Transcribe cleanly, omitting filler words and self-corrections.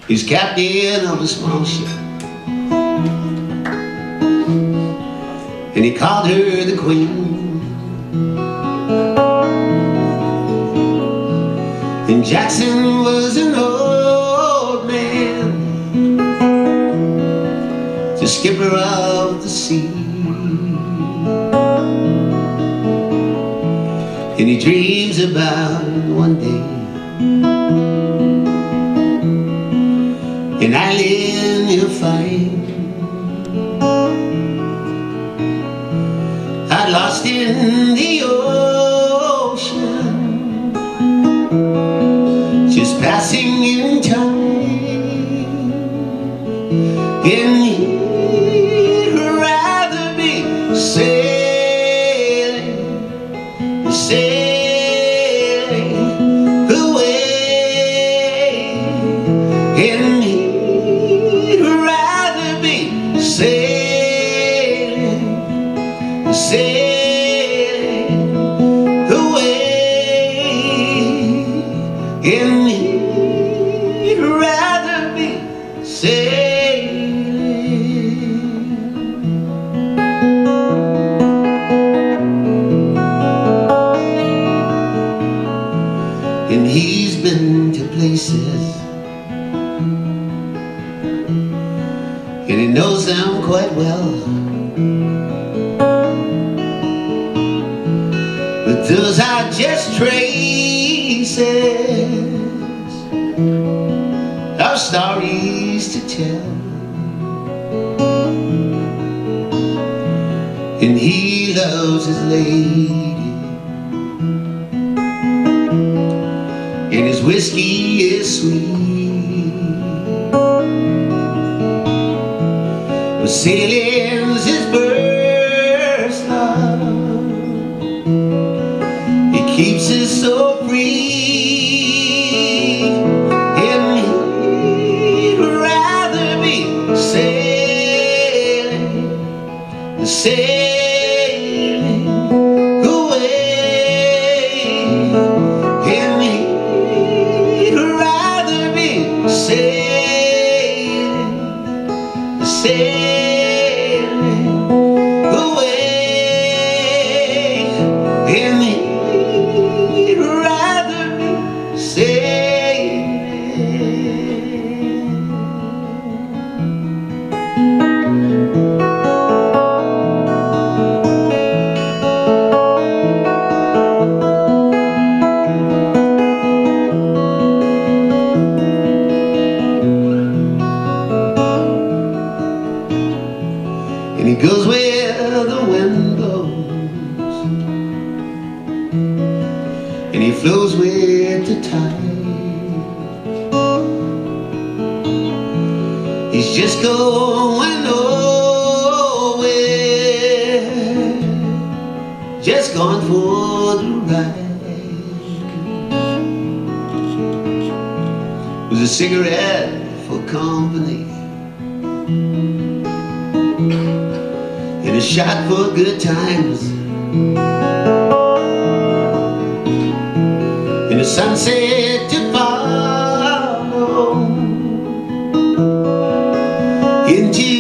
He's captain of a small ship, and he called her the Queen. And Jackson was an old man, the skipper of the sea. And he dreams about one day an island he'll find, I'd lost in the ocean, just passing in time. And he'd rather be sailing away. And he'd rather be sailing away. And he'd rather be sailing. And he's been to places, and he knows them quite well, but those are just traces of stories to tell. And he loves his lady, and his whiskey is sweet, but sailing's his first love. It keeps us so free. And he'd rather be sailing away. And he'd rather be sailing away. And he'd rather be sailing. And he goes where the wind blows, and he flows with the tide. He's just going nowhere, just going for the ride, with a cigarette for company, and a shot for good times, and a sunset to follow, into